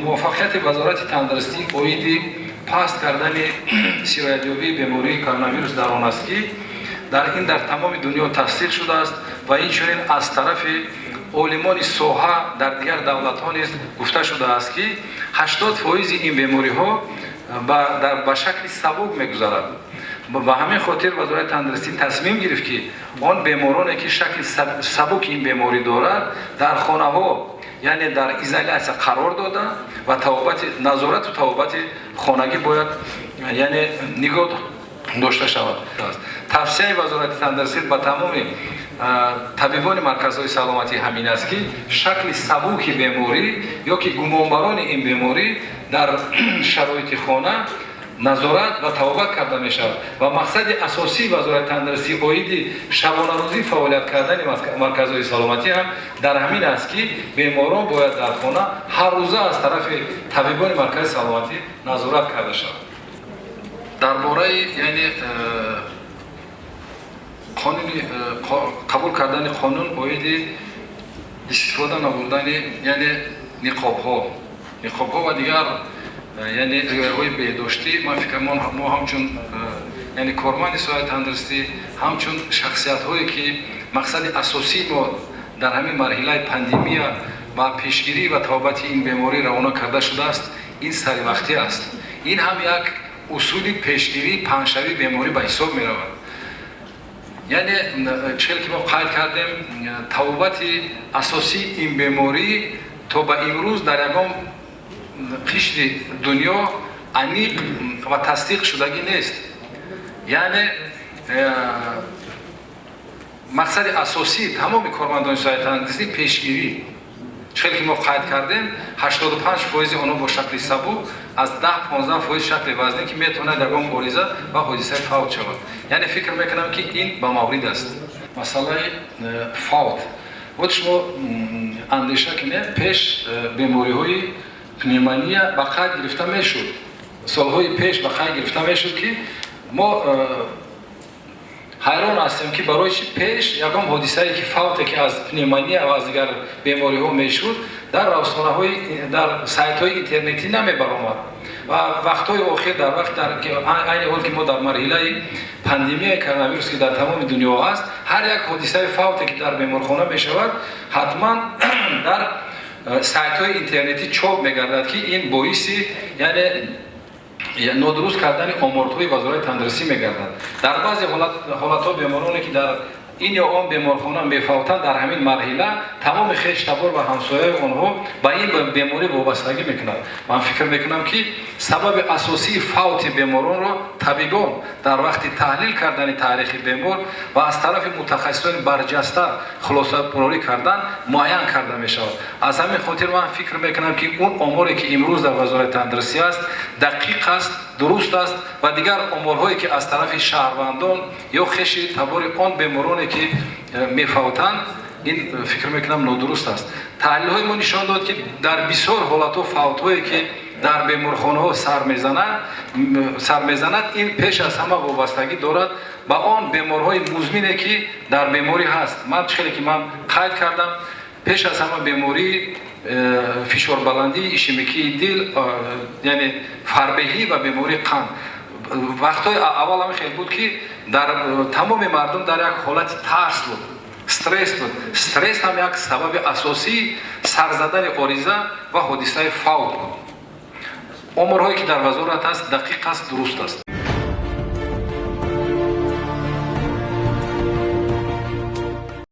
муваффақияти вазорати тандурустӣ оиди паст кардани сироятёбии бемории коронавирус дар он аст ки дар тамоми дунё тасдиқ шудааст ва инчунин аз тарафи олимони соҳа дар дигар давлатҳо низ гуфта шудааст ки 80% ин бемориҳо ба шакли сабук мегузарад. ба ҳамин хотир вазорати тандурустӣ тасмим гирифт ки он бемороне ки шакли сабуки ин беморӣ дорад дар хонаҳо яъне дар изолясия қарор дода ва назорату табобати хонагӣ бояд яъне нигоҳ дошта шавад. тавсияи вазорати тандурустӣ ба тамоми табибони марказҳои саломатӣ ҳамин аст ки шакли сабуки беморӣ ё ки гумонбарони ин беморӣ дар шароити хона назорат ва табобат карда мешавад ва мақсади асосии вазорати тандурустӣ оиди шабонарӯзӣ фаъолият кардани марказҳои саломатӣ ҳам дар ҳамин аст ки беморон бояд дар хона ҳар рӯза аз тарафи табибони маркази саломатӣ назорат карда шавад. дар бораи яъне қабул кардани қонун оиди истифода набурдани яъне ниқобҳо ва дигар яъне риояҳои беҳдоштӣ, ман фикр мо ҳамчун яъне корманди соҳаи тандурустӣ ҳамчун шахсиятҳое ки мақсади асосии мо дар ҳамин марҳилаи пандемия ва пешгирӣ ва табобати ин беморӣ равона карда шудааст, ин саривақтӣ аст. ин ҳам як усули пешгирии паҳншавии беморӣ ба ҳисоб меравад. яъне чизе ки мо қайд кардем, табобати асосии ин беморӣ то ба имрӯз дар ягон қишри дунё аниқ ва тасдиқ шудагӣ нест. яъне мақсади асосии тамоми кормандони соҳаи тандурустӣ пешгирӣ. чизе ки мо қайд кардем, 85% онҳо бо шакли сабук, аз 10-15% шакли вазнин ки метавонад ягон ориза ва ҳодисаи фавт шавад. яъне фикр мекунам ки ин ба маврид аст. масъалаи фавт вот шумо андеша кинед, пеш бемориҳои пневмония ба қайд гирифта мешуд. солҳои пеш ба қайд гирифта мешуд ки мо ҳайрон ҳастем ки барои чи пеш ягон ҳодисае ки фавте ки аз пневмония ва аз дигар бемориҳо мешуд дар равзхонаҳои дар сайтҳои интернетӣ намебаромад ва вақтҳои охир дар вақт айни ҳол ки мо дар марҳилаи пандемияи коронавирус ки дар тамоми дунё аст, ҳар як ҳодисаи фавте ки дар беморхона мешавад ҳатман дар сайтҳои интернетӣ чоп мегардад ки ин боиси яъне нодуруст кардани омортҳои вазорати тандурустӣ мегардад. дар баъзе ҳолатҳо бемороне ки дар ин ё он беморхона мефавтанд, дар ҳамин марҳила тамоми хештабор ва ҳамсояи онҳо ба ин беморӣ вобастагӣ мекунанд. ман фикр мекунам ки сабаби асосии фавти беморонро табибон дар вақти таҳлил кардани таърихи бемор ва аз тарафи мутахассисони барҷаста хулосабарӣ кардан муайян карда мешавад. аз ҳамин хотир ман фикр мекунам ки он оморе ки имрӯз дар вазорати тандурустӣ аст дақиқ аст, дуруст аст ва дигар оморҳое ки аз тарафи шаҳрвандон ё хеши табори он бемороне ки мефавтанд, ин фикр мекунам нодуруст аст. таҳлилҳои мо нишон дод ки дар бисёр ҳолатҳо фавтҳое ки дар беморхонаҳо сар мезанад, ин пеш аз ҳама вобастагӣ дорад ба он беморҳои музмине ки дар беморӣ ҳаст. чизе ки ман қайд кардам, пеш аз ҳама бемории фишорбаландии ишемикии дил, яъне фарбеҳӣ ва бемории қанд. вақтҳои аввал ҳам хел буд ки дар тамоми мардум дар як ҳолати тарс буд, стресс буд. стресс ҳам як сабаби асосии сарзадани ориза ва ҳодисаи фавт буд. оморҳое ки дар вазорат аст дақиқ аст, дуруст аст.